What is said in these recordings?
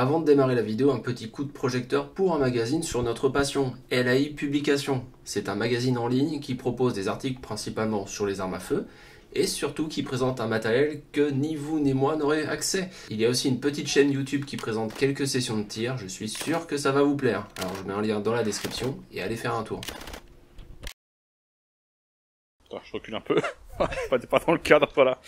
Avant de démarrer la vidéo, un petit coup de projecteur pour un magazine sur notre passion, LAI Publications. C'est un magazine en ligne qui propose des articles principalement sur les armes à feu et surtout qui présente un matériel que ni vous ni moi n'aurez accès. Il y a aussi une petite chaîne YouTube qui présente quelques sessions de tir, je suis sûr que ça va vous plaire. Alors je mets un lien dans la description et allez faire un tour. Attends, je recule un peu, pas dans le cadre, voilà.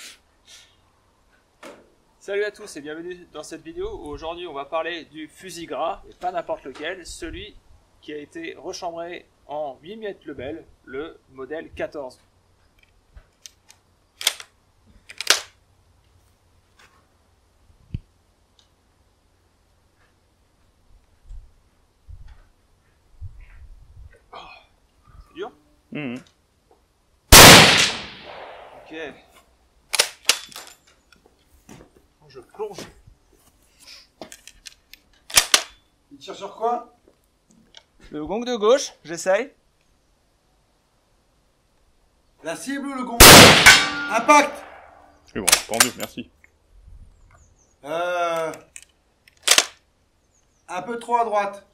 Salut à tous et bienvenue dans cette vidéo où aujourd'hui on va parler du fusil gras, et pas n'importe lequel, celui qui a été rechambré en 8 mm Lebel, le modèle 14. C'est dur ? Ok. Je plonge. Il tire sur quoi? Le gong de gauche, j'essaye. La cible ou le gong? Impact! C'est bon, tant mieux, merci. Un peu trop à droite.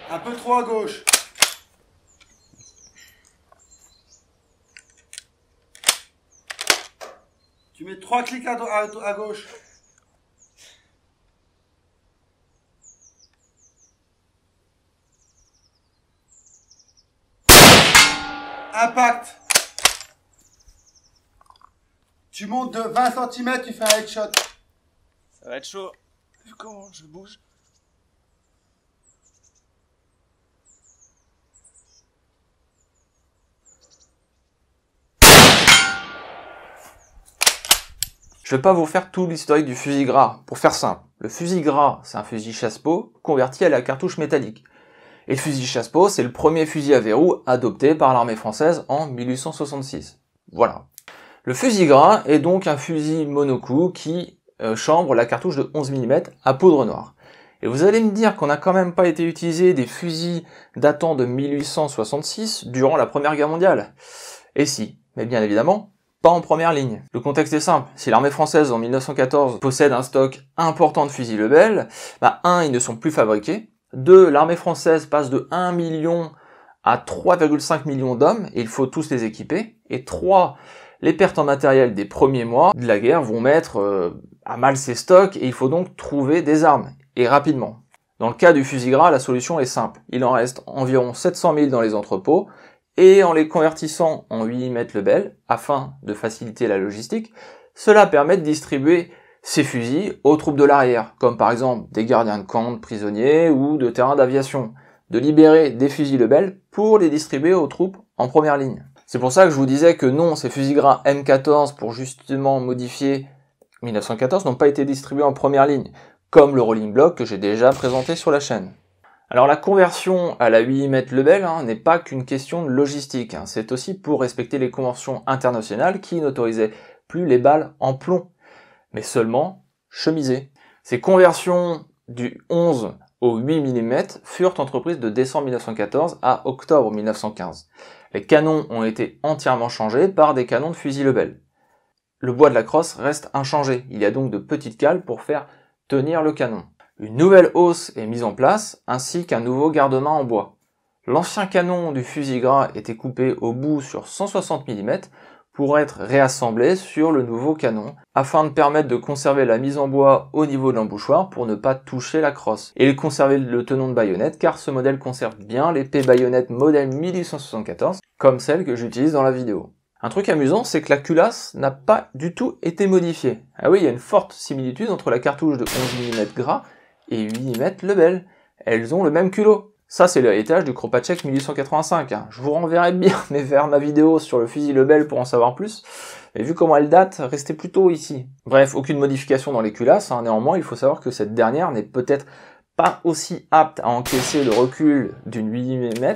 Un peu trop à gauche. Tu mets 3 clics à gauche. Impact. Tu montes de 20 cm, tu fais un headshot. Ça va être chaud. Vu comment je bouge. Je vais pas vous faire tout l'historique du fusil gras. Pour faire simple, le fusil gras, c'est un fusil chasse-peau converti à la cartouche métallique. Et le fusil chasse-peau, c'est le premier fusil à verrou adopté par l'armée française en 1866. Voilà. Le fusil gras est donc un fusil monocoup qui chambre la cartouche de 11 mm à poudre noire. Et vous allez me dire qu'on n'a quand même pas été utilisé des fusils datant de 1866 durant la Première Guerre mondiale. Et si, mais bien évidemment, pas en première ligne. Le contexte est simple, si l'armée française en 1914 possède un stock important de fusils Lebel, 1, ils ne sont plus fabriqués, 2, l'armée française passe de 1 million à 3,5 millions d'hommes, et il faut tous les équiper, et 3, les pertes en matériel des premiers mois de la guerre vont mettre à mal ces stocks, et il faut donc trouver des armes, et rapidement. Dans le cas du fusil gras, la solution est simple, il en reste environ 700 000 dans les entrepôts, et en les convertissant en 8 mm Lebel, afin de faciliter la logistique, cela permet de distribuer ces fusils aux troupes de l'arrière, comme par exemple des gardiens de camp, de prisonniers ou de terrains d'aviation, de libérer des fusils Lebel pour les distribuer aux troupes en première ligne. C'est pour ça que je vous disais que non, ces fusils gras M14 pour justement modifier 1914 n'ont pas été distribués en première ligne, comme le Rolling Block que j'ai déjà présenté sur la chaîne. Alors la conversion à la 8 mm Lebel n'est pas qu'une question de logistique, c'est aussi pour respecter les conventions internationales qui n'autorisaient plus les balles en plomb, mais seulement chemisées. Ces conversions du 11 au 8 mm furent entreprises de décembre 1914 à octobre 1915. Les canons ont été entièrement changés par des canons de fusil Lebel. Le bois de la crosse reste inchangé, il y a donc de petites cales pour faire tenir le canon. Une nouvelle hausse est mise en place, ainsi qu'un nouveau garde-main en bois. L'ancien canon du fusil gras était coupé au bout sur 160 mm pour être réassemblé sur le nouveau canon, afin de permettre de conserver la mise en bois au niveau de l'embouchoir pour ne pas toucher la crosse, et de conserver le tenon de baïonnette, car ce modèle conserve bien l'épée baïonnette modèle 1874, comme celle que j'utilise dans la vidéo. Un truc amusant, c'est que la culasse n'a pas du tout été modifiée. Ah oui, il y a une forte similitude entre la cartouche de 11 mm gras et 8 mm Lebel. Elles ont le même culot. Ça, c'est l'héritage du Kropatschek 1885. Je vous renverrai bien vers ma vidéo sur le fusil Lebel pour en savoir plus. Mais vu comment elle date, restez plutôt ici. Bref, aucune modification dans les culasses. Néanmoins, il faut savoir que cette dernière n'est peut-être pas aussi apte à encaisser le recul d'une 8 mm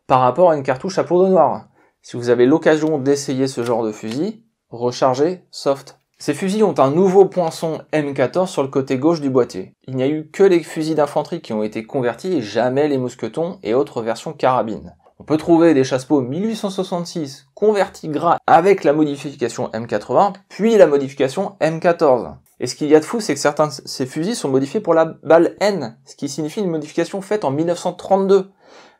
par rapport à une cartouche à poudre noire. Si vous avez l'occasion d'essayer ce genre de fusil, rechargez soft. Ces fusils ont un nouveau poinçon M14 sur le côté gauche du boîtier. Il n'y a eu que les fusils d'infanterie qui ont été convertis et jamais les mousquetons et autres versions carabines. On peut trouver des chassepots 1866 convertis gras avec la modification M80, puis la modification M14. Et ce qu'il y a de fou, c'est que certains de ces fusils sont modifiés pour la balle N, ce qui signifie une modification faite en 1932.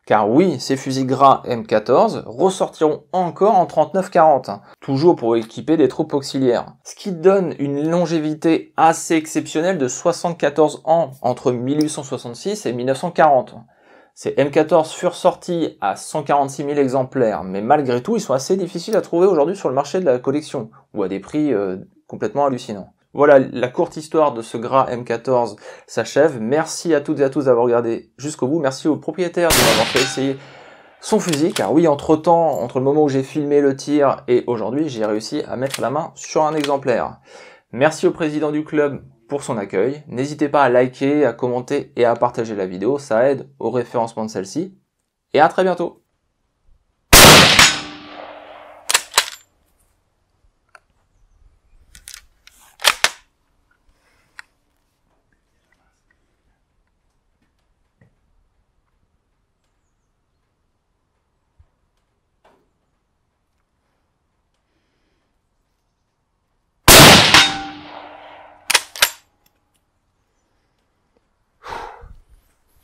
Car oui, ces fusils gras M14 ressortiront encore en 39-40, toujours pour équiper des troupes auxiliaires. Ce qui donne une longévité assez exceptionnelle de 74 ans entre 1866 et 1940. Ces M14 furent sortis à 146 000 exemplaires, mais malgré tout, ils sont assez difficiles à trouver aujourd'hui sur le marché de la collection, ou à des prix complètement hallucinants. Voilà, la courte histoire de ce gras M14 s'achève. Merci à toutes et à tous d'avoir regardé jusqu'au bout. Merci au propriétaire de m'avoir fait essayer son fusil, car oui, entre-temps, entre le moment où j'ai filmé le tir et aujourd'hui, j'ai réussi à mettre la main sur un exemplaire. Merci au président du club pour son accueil. N'hésitez pas à liker, à commenter et à partager la vidéo, ça aide au référencement de celle-ci. Et à très bientôt.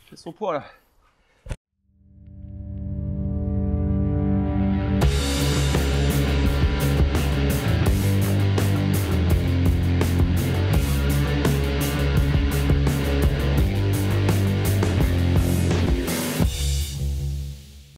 Fais son poids là.